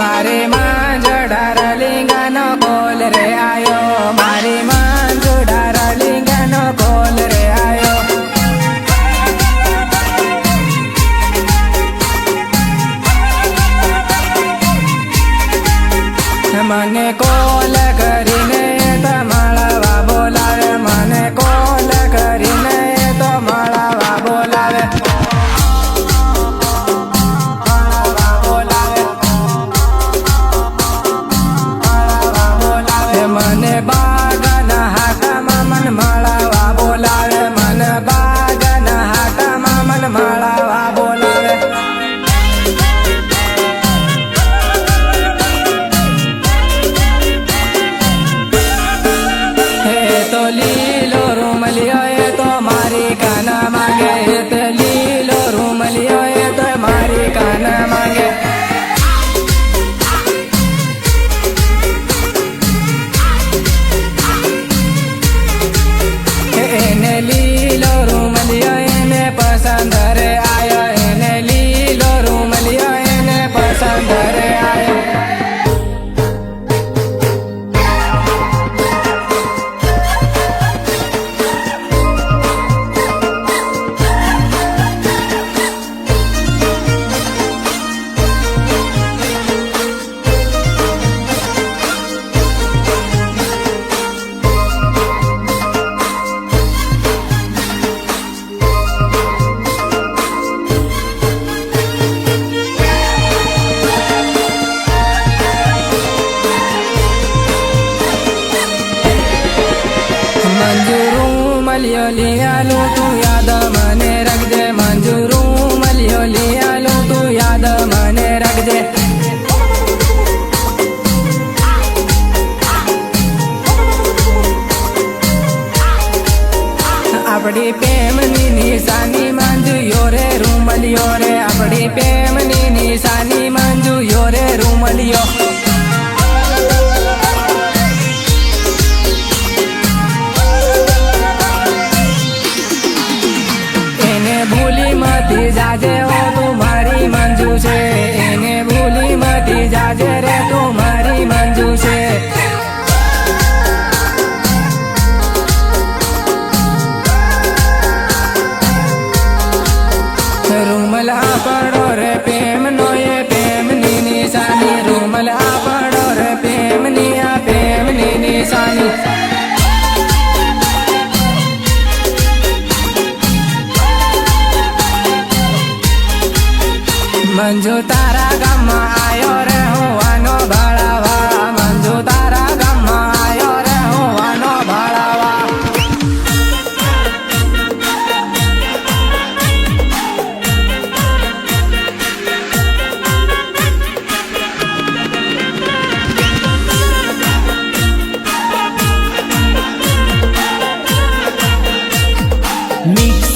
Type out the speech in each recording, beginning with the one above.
મારી માં જડાર લીંગાનો કોલ રે આયો, મારી માં જડાર લીંગાનો કોલ રે આયો. મને કોલ કરીને તો મળવા બોલાવે, મને કોલ કરીને તો મળવા બોલાવે. મને બાગના હાટામાં મન મળવા બોલાવે, મને બાગના હાટામાં મન મળવા બોલાવે. હે તો લીલો રૂમલિયો એ તો મારી કાના માંગે, તે લીલો રૂમલિયો એ તો મારી કાના માંગે. એને લીલો રૂમલિયો એને પસંદ રે આયો, એને લીલો રૂમલિયો એને પસંદ રે આયો. મંજૂ લીયાલું તું યાદ મને રાખજે, મંજૂ લીયાલું તું યાદ મને રાખજે. આપડી પ્રેમની નિશાની મંજૂ રે રૂમલિયો રે, આપડી પ્રેમની નિશાની મંજૂ રે રૂમલિયો. ભૂલી મતી જાજે ઓ તું મારી મંજુ છે, એને ભૂલી મતી જાજે રે તું મારી મંજુ છે. રૂમલા પડો રે પ્રેમનો એ પ્રેમની નિશાની, રૂમલા પડો રે પ્રેમની આ પ્રેમની નિશાની. મંજુ તારા ગામમાં આયો રે હોવાનો ભાળાવા, મંજુ તારા ગામમાં આયો રે હોવાનો ભાળાવા. મિક્સ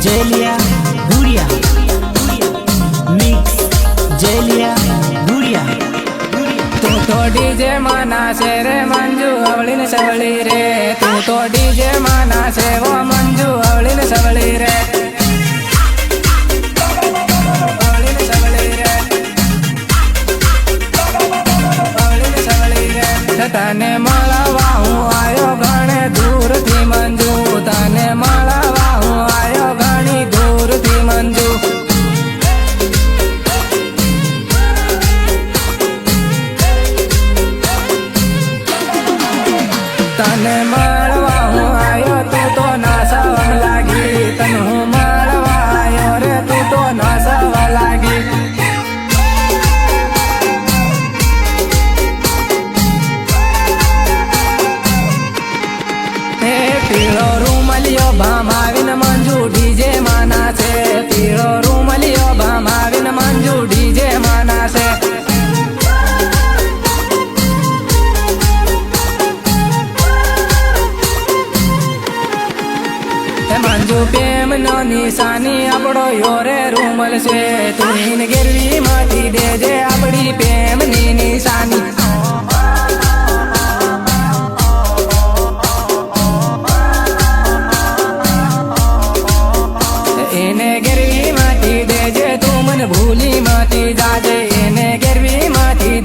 જેલિયા ગુડિયા, મિક્સ જેલિયા ગુડિયા. તું તો ડીજે માના છે રે મંજુ અવળી ને સવળી રે, તું તો ડીજે માના છે વો મંજુ અવળી ને સવળી રે. અવળી ને સવળી રે, અવળી ને સવળી રે. તને મળવા હું આયો ઘણે દૂરથી મંજુ, તને મળવા હું આયો ઘણી દૂરથી મંજુ. તને મળવા હું આયો તું તો નાસવા લાગી, તને હું મળવા આયો રે તું તો નાસવા લાગી. હે પીળો રૂમલિયો ભામ આવીને મંજુ ડીજે માના છે, પીળો રૂમલિયો ભામ આવીને મંજુ ડીજે માના છે. મંજુ પ્રેમનો નિશાની આપણો યોરે રૂમલ છે, તું હિન ગેરવી માંથી દેજે આપડી પ્રેમની નિશાની. એને ગેરવી માંથી દેજે તું મને ભૂલી માંથી જાજે, એને ગેરવી માંથી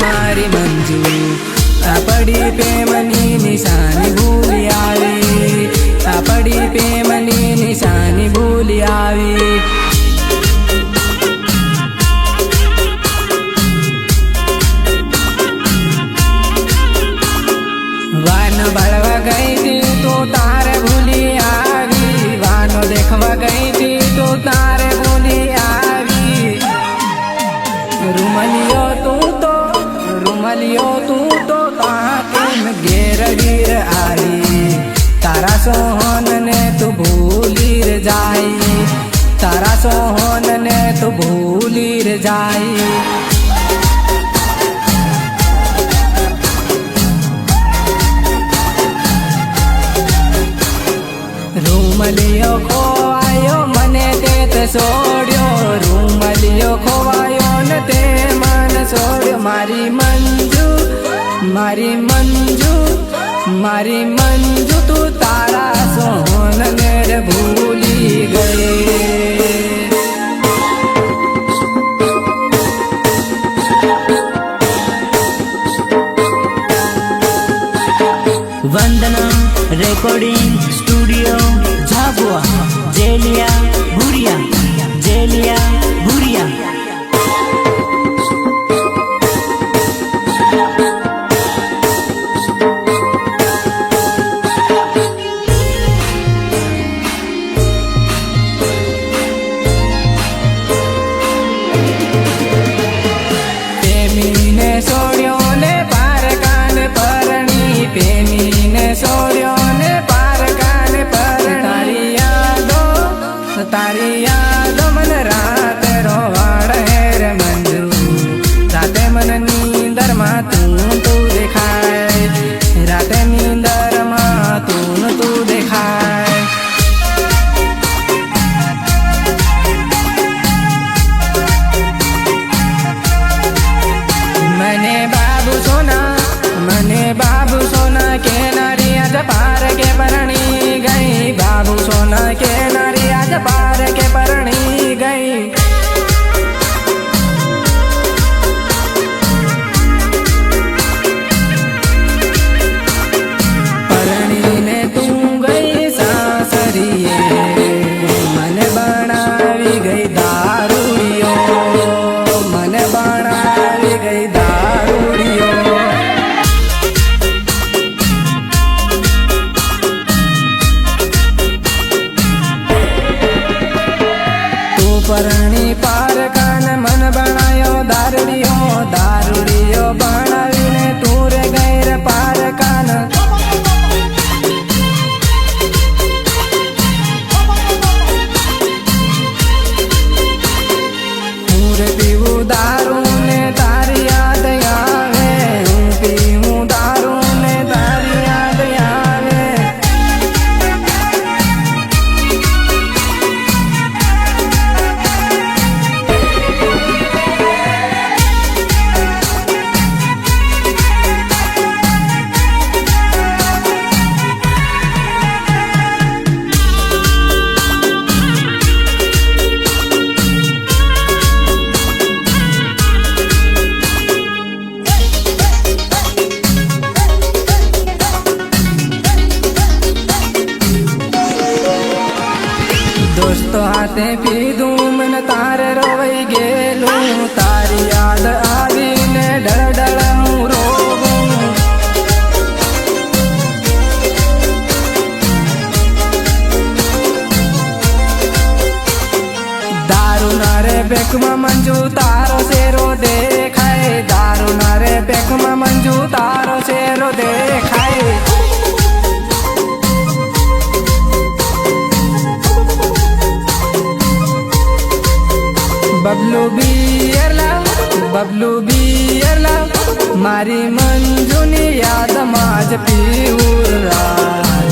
મારી મંજુ આ પડી પ્રેમની નિશાની ભૂલી આવી આ પડી પ્રેમની નિશાની ભૂલી આવી વાન બળવા ગઈ હતી તો તારે ભૂલી આવી વાનો દેખવા ગઈ હતી તો તારે ભૂલી આવી રૂમલિયો તું તો તાકેમ ઘેર ગીર આવી તારા સોહનને તું ભૂલી ર જાય તારા સોહનને તું ભૂલી ર જાય રૂમલિયો ખોવાયો મને તે છોડ્યો રૂમલિયો ખોવાયો ને તે મન છોડ્યો મારી મંજુ મારી મંજુ મારી મંજુ તું તારા સોહનને ભૂલી ગઈ वंदना रिकॉर्डिंग स्टूडियो झाबुआ जेलिया भूरिया जेलिया भूरिया પ્રેમીને છોડ્યો ને પારકાન પરણી પ્રેમીને છોડ્યો ને પારકાન પરણી તારી યાદો મને રાતે રોવાડ હેર મંજુ રાતે મને નીંદરમાં તું દેખાય રાતે નીંદરમાં તું દેખાય મને બાબુ સોના કે નારી આજ પાર કે પરણી ગઈ બાબુ સોના કે નારી આજ પાર કે પરણી ગઈ પરણીને તું ગઈ સાસરીએ મને બનાવી ગઈ દારૂડિયો મને બનાવી ગઈ દારૂડિયો પરણી પારકાન મન બનાયો દારૂડિયો દારૂડિયો બનાવીને તું રે ગૈર પારકાન હું રે પીવું દારૂ ને તારી યાદ આવે હું પીવું દારૂ ને તારી યાદ આવે દોસ્તો હાથે પીધું મને તારે રોવાઈ ગયેલું તારી યાદ આવીને ડળ હું રોવું દારૂ ના રે બેકમાં મંજુ તારો શેરો દેખાય દારૂ ના રે બેકમાં મંજુ તારો શેરો દેખાય બબલુ બિયરલા મારી મંજુની યાદમાં જ પીવું રાત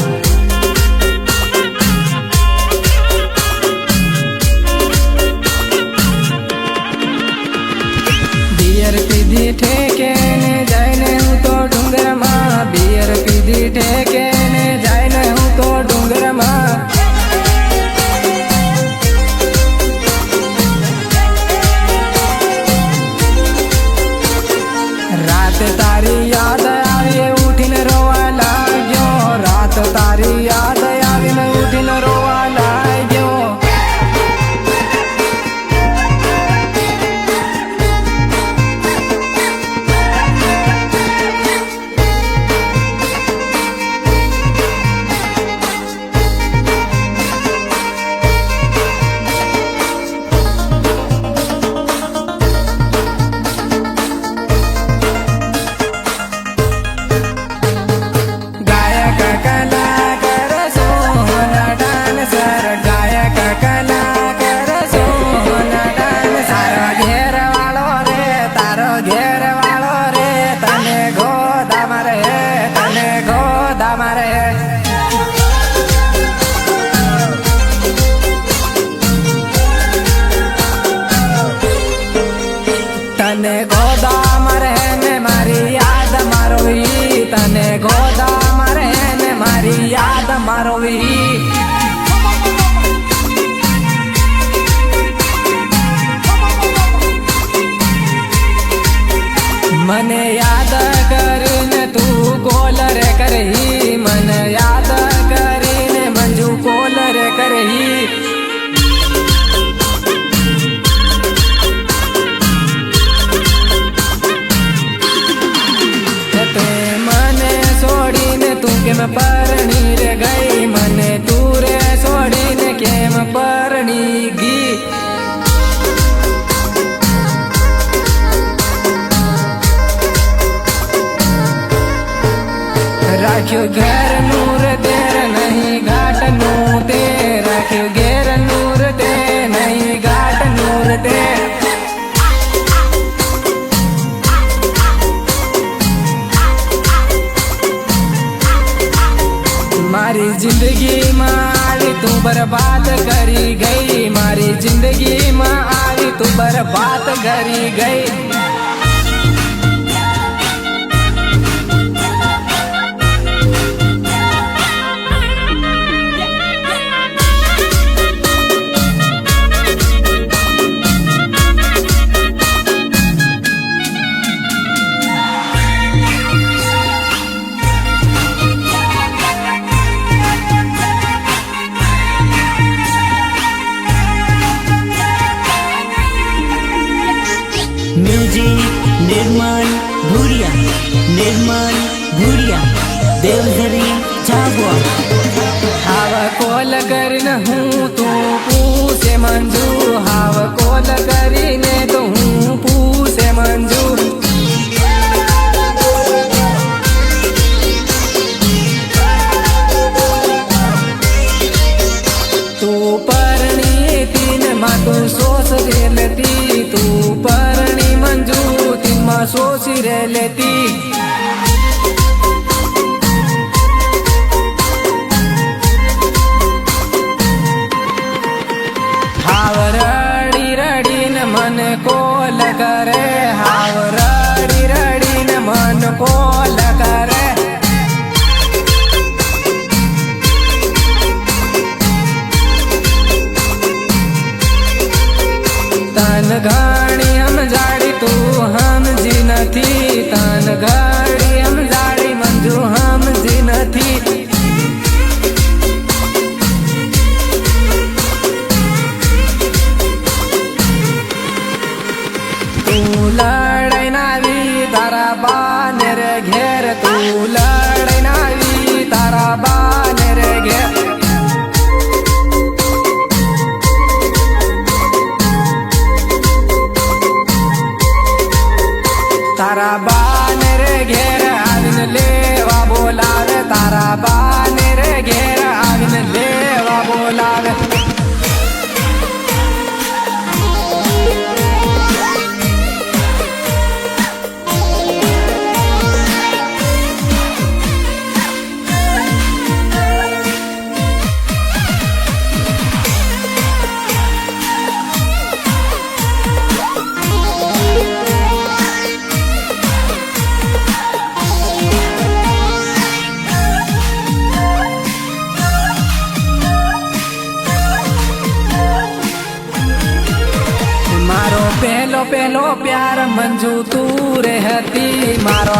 બિયર પીધી ઠેકે ને જઈને હું તો ડુંગરમાં બિયર પીધી ઠેકે ને જઈને હું તો ડુંગરમાં તારી યાદ આવી ઉઠીને રોવા લાગ્યો, રાત તારી યાદ આવીને ઉઠીને રોવા લાગ્યો. તને ગોદા મરે ને મારી યાદ મારોવી, તને ગોદા મરે ને મારી યાદ મારોવી. મને યાદ કરીને તું કોલ રે કરહી, મને યાદ કરીને મંજુ કોલ રે કરહી. કેમ પરણી રે ગઈ મને તું રે છોડીને કેમ પરણી ગઈ. રાખ્યું ઘેર નૂર તેર નહીં ઘાટ નું તે, રાખ્યું ઘેર નૂર તે નહીં ઘાટ નૂર તે. મારી જિંદગીમાં આવી તું બરબાદ કરી ગઈ, મારી જિંદગીમાં આવી તું બરબાદ કરી ગઈ. म्यूजिक निर्मल भूरिया, निर्मल भूरिया, देवधरी झाबुआ. हाव कोल કરીને હું તું પૂછે મંજુ, હાવ કોલ કરીને તો હું પૂછે મંજુ. તું પરણી તીન માં તું સોસ રે લેતી, તું પરણી મંજુ તીન માં સોસી રે લેતી. હાવ રડી રડીને મને કોલ કરે, હાવ રડી રડીને મન કોલ કરે. તન ઘણી સમજાડી તું સમજી નથી, તન ઘણી સમજાડી મંજુ સમજી નથી. તું લડાઈ નાવી તારા બાને રે ઘેર, તું લડાઈ નાવી તારા બાને રે ઘેર. તારા બાને રે ઘેર આવીને લેવા બોલાવે, તારા બાને રે ઘેર આવીને લેવા બોલાવે. પહેલો પહેલો પ્યાર મંજુ તું રે હતી, મારો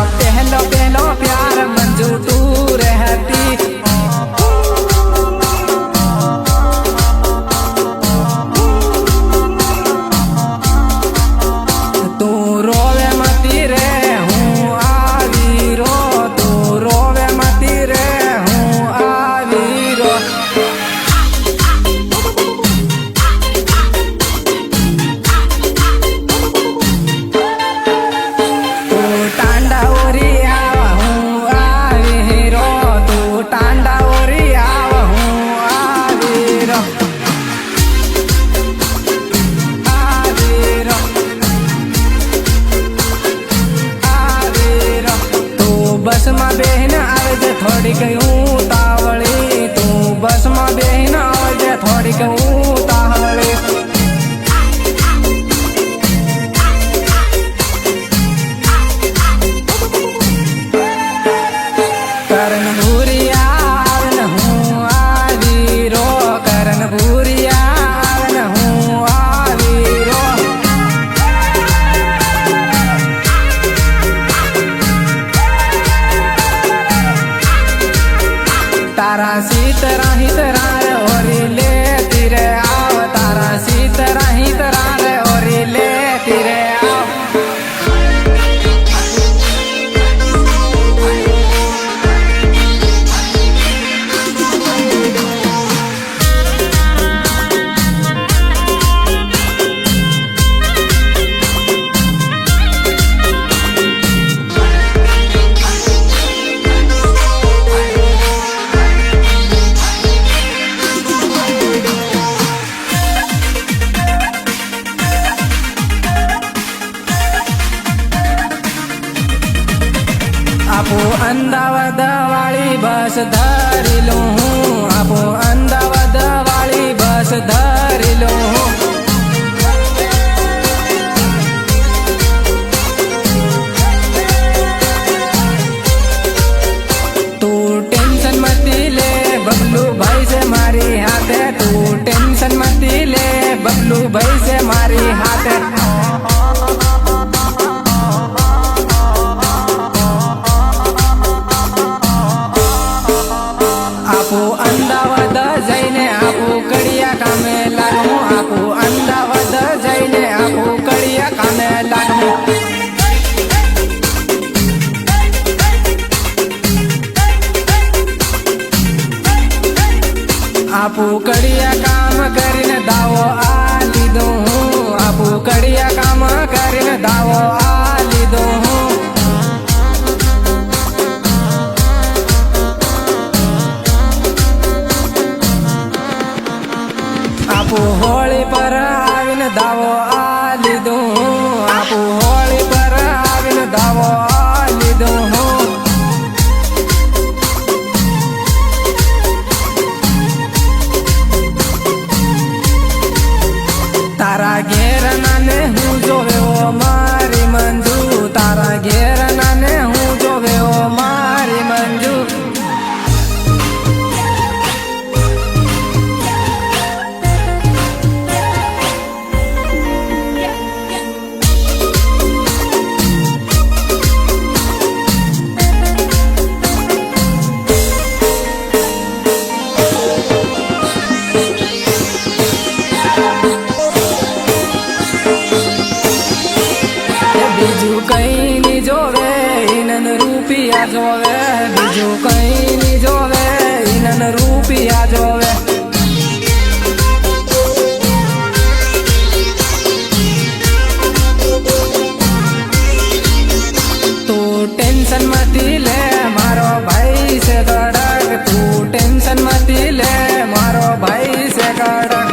માં બેહીને આવજે થોડીક ઉતાવળી, તું બસ માં બેહીને આવજે થોડીક ઉતાવળી. કરણ ભૂરિયા આવે ને હું આવી રો, કરણ ભૂરિયા આવે ને હું આવી રો. તારા સીતરા હિતરા રે ઓરી લેતી રે આવ, તારા સીતરા હિતરા રે ઓરી લેતી રે આવ. આપો અમદાવાદ વાળી બસ ધરી લો હું, આપો અમદાવાદ વાળી બસ ધરી લો હું. તું ટેન્શન મતી લે બબલુ ભાઈ છે મારી હાથે, તું ટેન્શન મતી લે બબલુ ભાઈ છે મારી હાથે. આપો અમદાવાદ જઈને આપો કડિયા કામે લાગવું, આપો અમદાવાદ જઈને આપો કડિયા કામે લાગવું. આપો કડિયા કામ કરીને દાવો આ લીધો હું, આપો કડિયા કામ કરીને દાવો આ લીધો હું. આપો હોળી પર આવીને દાવો આ લીધો હું, આપો હોળી પર આવીને દાવો આ લીધો હું. તારા ઘેર નાને હું જોવ્યો મારી મંજુ, તારા ઘેર નાને હું જોવ્યો મારી મંજુ. બીજું કઈ ની જોવે ઇનન રૂપિયા જોવે, બીજું કઈ ની જોવે ઇનન રૂપિયા જોવે. તું ટેન્શન મતી લે મારો ભાઈ છે કડક, તું ટેન્શન મતી લે મારો ભાઈ છે કડક.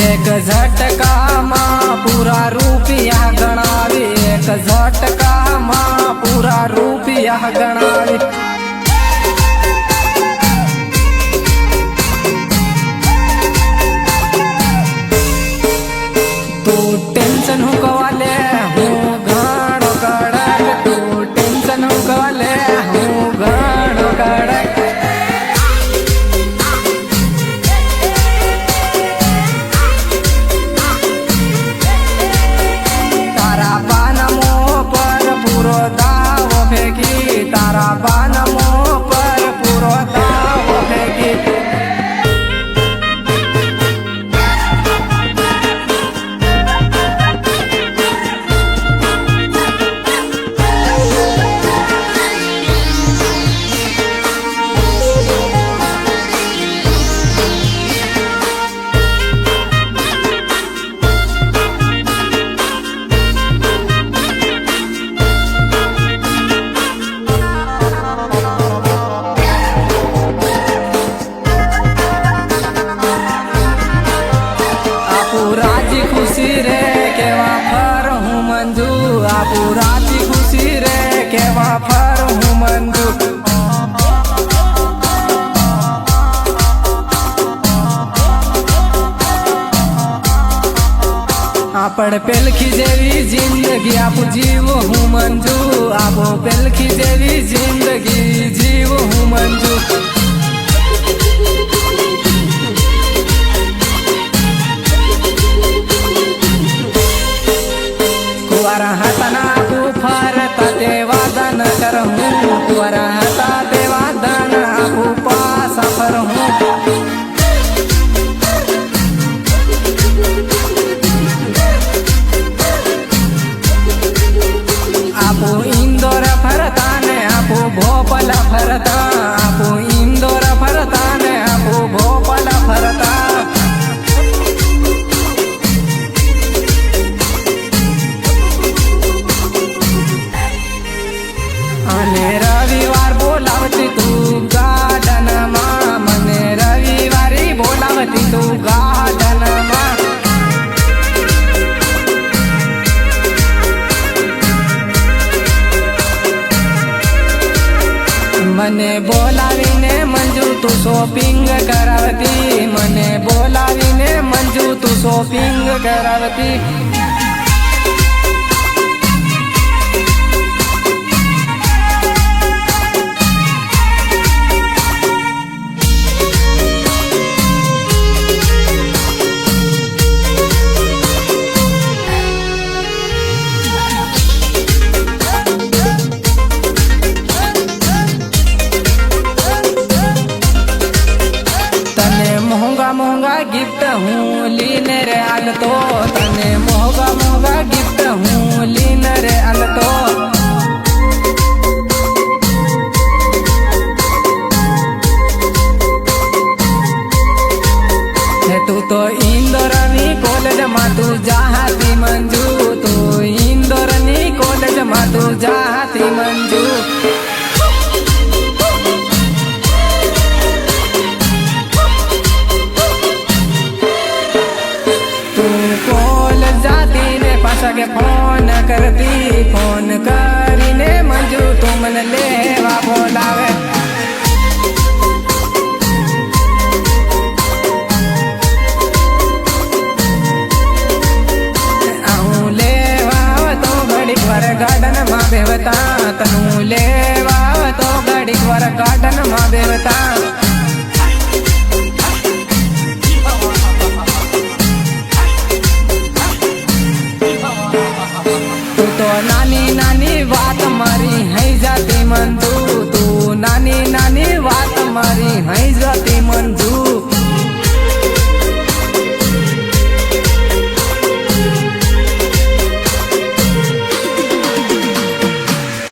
એક ઝટકામાં પૂરા રૂપિયા ગણાવી, એક ઝટકામાં પૂરા રૂપિયા ગણાવી. તું ટેન્શન હું કવા લે હું ઘણો કડક, તું ટેન્શન હું કવા લે હું ઘણો કડક. તારા બાનમો પર પૂરો દાવો ફેંકી, તારા બાનમો કેવા ફર હું મંજુ આપું રાતી ખુશી રે કેવા ફર હું મંજુ આપણ પેલખી જેવી જિંદગી આપું જીવ હું મંજુ આપો પેલખી જેવી જિંદગી જીવ હું મંજુ કુંવારા હતા ના આપું ફરતા તે વાદન કર હું કુંવારા હતા તે વાદન આપું પાસા ફર હું આપો ઇન્દોર ફરતા ને આપો ભોપાલ ફરતા આપો ઇન્દોર ફરતા ને આપો ભોપાલ ફરતા અને રવિવાર બોલાવતી તું ગાર્ડનમાં મને રવિવારી બોલાવતી તું ગાર્ડનમાં મને બોલાવીને મંજુ તું શોપિંગ કરાવતી મને બોલાવીને મંજુ તું શોપિંગ કરાવતી મોંઘા ગિફ્ટ હું લીને રે આલતો તને મોંઘા ગિફ્ટ હું લીને રે આલતો તું તો ઇન્દોરની કોલેજમાં તું જાતી મંજુ તું ઇન્દોરની કોલેજમાં તું જાતી મંજુ કે ફોન કરતી ફોન કરીને મંજુ તું મને લેવા બોલાવે હું લેવા તો ઘડીક વાર ગાર્ડનમાં બેવતા તનું લેવા તો ઘડીક વાર ગાર્ડનમાં બેવતા તું તો નાની નાની વાત મારી હઈ જાતી મંજુ